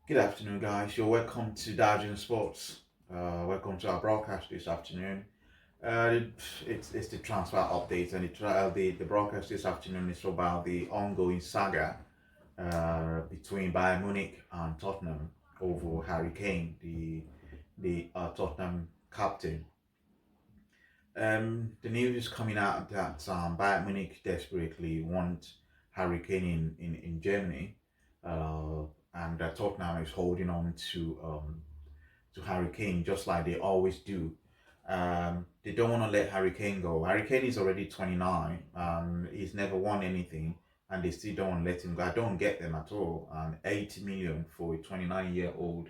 Good afternoon, guys. You're welcome to Dodging Sports. Welcome to our broadcast this afternoon. Uh, it's the transfer updates, and the broadcast this afternoon is about the ongoing saga between Bayern Munich and Tottenham over Harry Kane, the Tottenham captain. The news is coming out that Bayern Munich desperately want Harry Kane in Germany, uh, and Tottenham is holding on to Harry Kane just like they always do. They don't want to let Harry Kane go. Harry Kane is already 29. He's never won anything, and they still don't let him go. I don't get them at all. 80 million for a 29-year-old.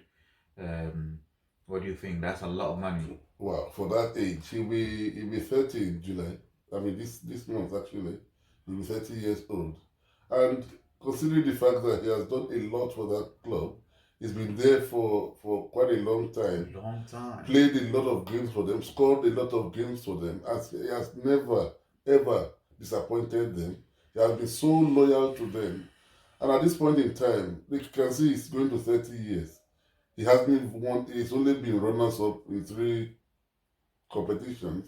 Um, what do you think? That's a lot of money. Well, for that age, he'll be 30 in July. I mean, this month actually, he'll be 30 years old. And considering the fact that he has done a lot for that club, he's been there for quite a long time. Long time. Played a lot of games for them, scored a lot of games for them. He has never, ever disappointed them. He has been so loyal to them. And at this point in time, you can see he's going to 30 years. He hasn't won, he's only been runners up in 3 competitions,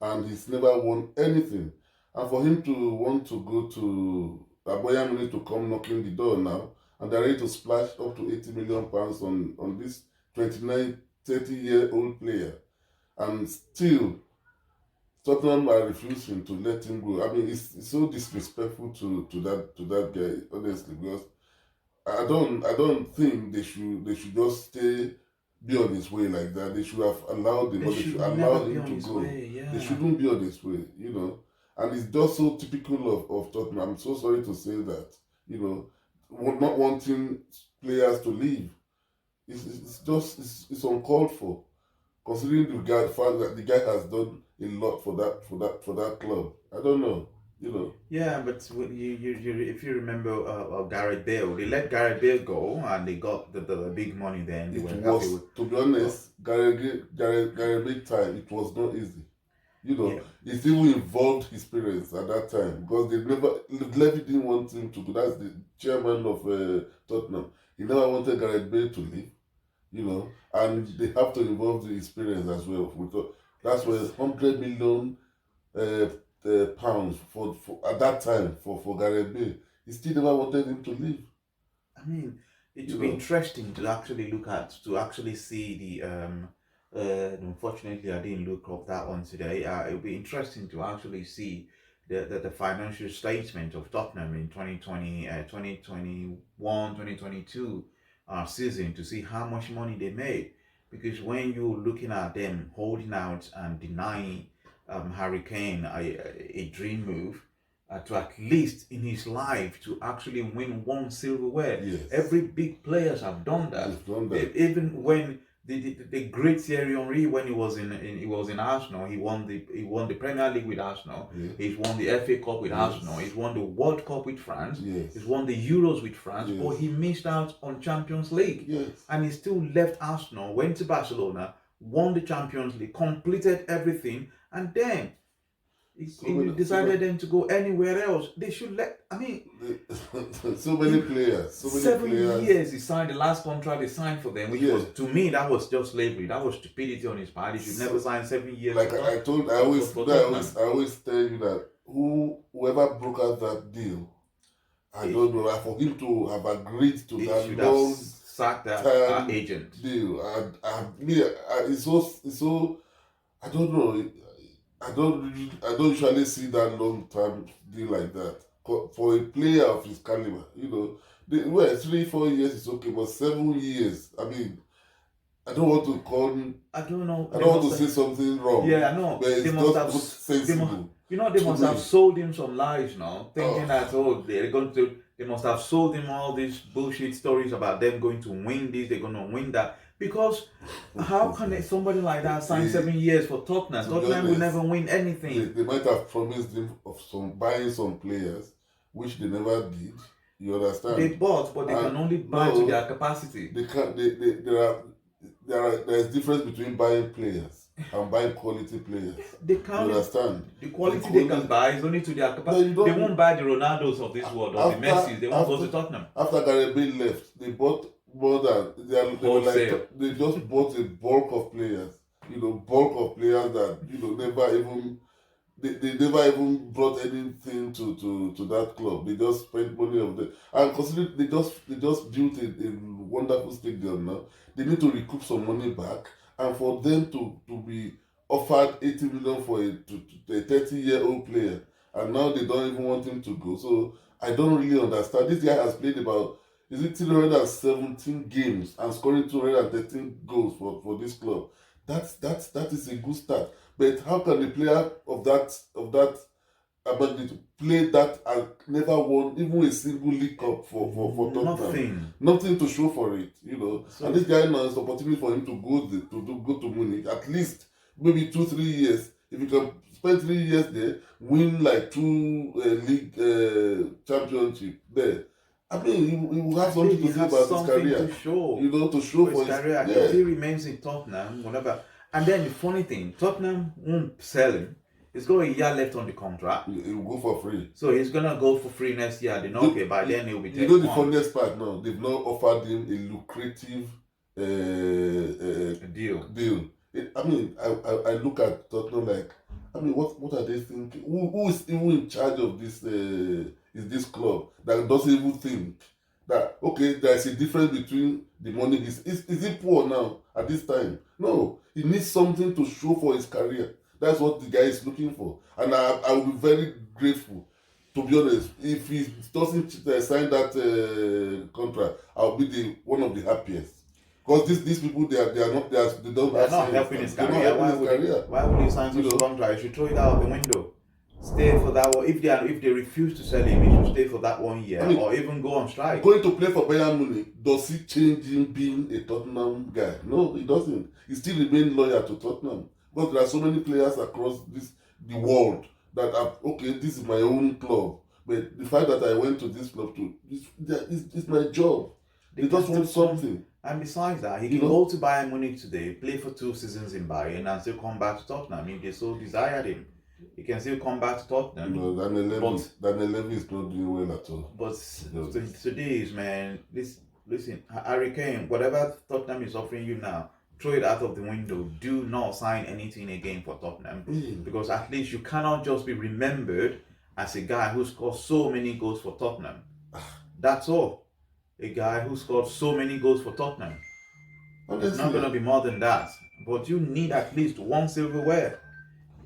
and he's never won anything. And for him to want to go to Bayern Munich to come knocking the door now, and they're ready to splash up to £80 million on this 29, 30-year-old player, and still Tottenham are refusing to let him go. I mean, it's so disrespectful to that guy, honestly, because I don't think they should just be on his way like that. They should have allowed him, They or they should should never allow be him on to his go. way. Yeah. They shouldn't be on his way. And it's just so typical of Tottenham. I'm so sorry to say that, not wanting players to leave. It's uncalled for, considering the fact that the guy has done a lot for that club. I don't know. Yeah, but if you remember Gareth Bale, they let Gareth Bale go and they got the big money then. They It were happy was, with. to be honest, Gary big time. It was not easy. Yeah. It even involved his parents at that time, because Levy didn't want him to go. That's the chairman of Tottenham. He never wanted Gareth Bale to leave, and they have to involve his parents as well. That's where £100 million pounds for at that time for Gareth Bale. He still never wanted him to leave. I mean, it would be interesting to actually look at, to actually see unfortunately, I didn't look up that one today. It would be interesting to actually see the financial statement of Tottenham in 2020, 2021, 2022 season, to see how much money they made. Because when you're looking at them holding out and denying Harry Kane a dream move, to at least in his life to actually win one silverware. Yes. Every big players have done that. He's done that. Even when the great Thierry Henry, when he was in Arsenal, he won the Premier League with Arsenal. Yeah. He's won the FA Cup with Yes. Arsenal. He's won the World Cup with France. Yes. He's won the Euros with France. Yes. But he missed out on Champions League. Yes. And he still left Arsenal, went to Barcelona, won the Champions League, completed everything, and then he decided then to go anywhere else. They should let. I mean, so many players. 7 years he signed the last contract they signed for them, which was, to me, that was just slavery. That was stupidity on his part. He should never sign 7 years. Like I always tell you that whoever broke out that deal, I don't know. For him to have agreed to that long sacked that agent deal, it's so. I don't know. I don't usually see that long term deal like that for a player of his caliber. 3-4 years is okay, but 7 years. I mean, I don't want to call. I don't know. I don't want to say something wrong. Yeah, I know. But it's not sensible. They must have sold him some lies now, thinking that they're going to. They must have sold him all these bullshit stories about them going to win this, they're going to win that. Because how can somebody like that sign 7 years for Tottenham? Tottenham will never win anything. They might have promised him of buying some players, which they never did. You understand? They bought, but they can only buy to their capacity. They can't. There's difference between buying players and buying quality players. They can't. You understand? The quality they can buy is only to their capacity. They won't buy the Ronaldos of this world or the Messis. They won't go to Tottenham. After Gareth Bale left, they bought more than they were Wholesale. like they just bought a bulk of players. Bulk of players that never even they never even brought anything to that club. They just spent money of them. And considering they just built a wonderful stadium now, they need to recoup some money back. And for them to be offered 80 million for a 30-year-old player, and now they don't even want him to go. So I don't really understand. This guy has played about, is it 317 games and scoring 213 goals for this club. That is a good start. But how can a player of that ability to play that and never won even a single league cup for Tottenham? Nothing to show for it. So, and this guy now is opportunity for him to go to Munich at least maybe 2-3 years. If you can spend 3 years there, win like 2 league championship there. I mean, he will have something to say about his career. To show. To show for his career. Yeah. If he remains in Tottenham, whatever. And then the funny thing, Tottenham won't sell him. He's got a year left on the contract. He will go for free. So he's gonna go for free next year. They know, okay, by then he'll be taken. You know the funniest part now? They've now offered him a lucrative deal. I mean, I look at Tottenham like, I mean, what are they thinking? Who is even in charge of this? Is this club that doesn't even think that, okay, there's a difference between the money. Is he poor now at this time? No, he needs something to show for his career. That's what the guy is looking for, and I will be very grateful. To be honest, if he doesn't sign that contract, I'll be one of the happiest. Because these people, they don't helping his career. Why would he sign such a contract? He should throw it out of the window. Stay for that one. If they refuse to sell him, he should stay for that 1 year, or even go on strike. Going to play for Bayern Munich, does he change him being a Tottenham guy? No, he doesn't. He still remains loyal to Tottenham. Because there are so many players across the world that are, okay, this is my own club. But the fact that I went to this club it's my job. They just want something. And besides that, he can go to Bayern Munich today, play for 2 seasons in Bayern, and still come back to Tottenham if they so desired him. He can still come back to Tottenham. Daniel Levy is not doing well at all. But today's, man, listen, Harry Kane, whatever Tottenham is offering you now, throw it out of the window. Do not sign anything again for Tottenham. Because at least you cannot just be remembered as a guy who scored so many goals for Tottenham. That's all. A guy who scored so many goals for Tottenham. Honestly, it's not going to be more than that. But you need at least 1 silverware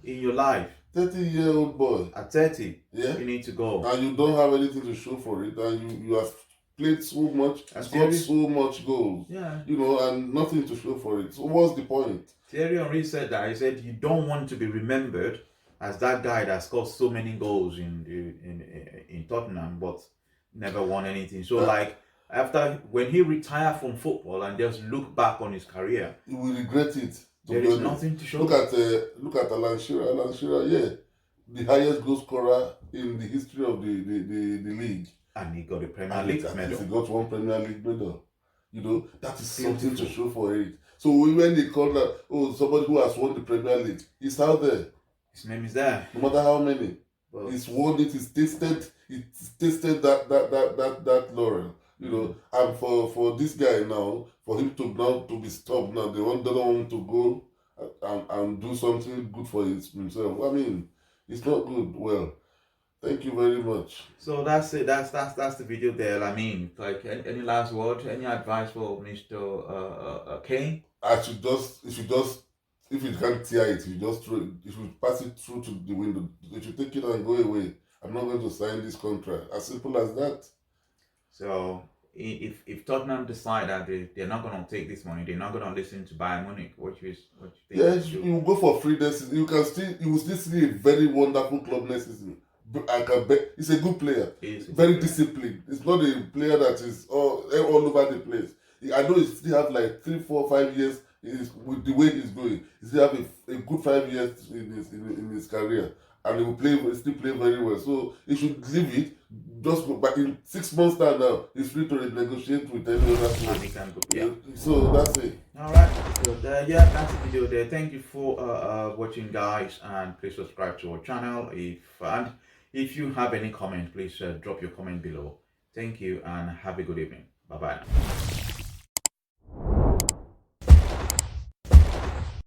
in your life. 30-year-old boy. At 30, yeah, you need to go. And you don't have anything to show for it. And you have played so much, scored so much goals. Yeah. And nothing to show for it. So what's the point? Thierry Henry said that. He said you don't want to be remembered as that guy that scored so many goals in Tottenham, but never won anything. So when he retired from football and just look back on his career, he will regret it. There is nothing to show. Look at Alan Shearer. Alan Shearer, yeah, the highest goal scorer in the history of the league. And he got a Premier League medal. He got 1 Premier League medal. That is something to show for it. So when they call that, somebody who has won the Premier League, he's out there. His name is there. No matter how many. Well, he's won it, he's tasted that laurel. And for this guy now, for him to be stopped now, they don't want to go and do something good for himself. I mean, it's not good. Well, thank you very much. So that's it. That's the video there. I mean, like any last word, any advice for Mr. Kane? If you can't tear it, you just throw it. You should pass it through to the window. You should take it and go away. I'm not going to sign this contract. As simple as that. So if Tottenham decide that they're not going to take this money, they're not going to listen to Bayern Munich, what you think? Yes, you will go for free this season. You will still see a very wonderful club next season. I can bet he's a good player. Very disciplined. It's not a player that is all over the place. I know he still have like 3, 4, 5 years with the way he's going. He still have a good 5 years in his career. And he will still play very well. So he should leave it. Just but in 6 months time now, he's free to negotiate with any other club. Yeah. So that's it. Alright. So that's the video there. Thank you for watching, guys, and please subscribe to our channel. If you have any comment, please drop your comment below. Thank you and have a good evening. Bye bye.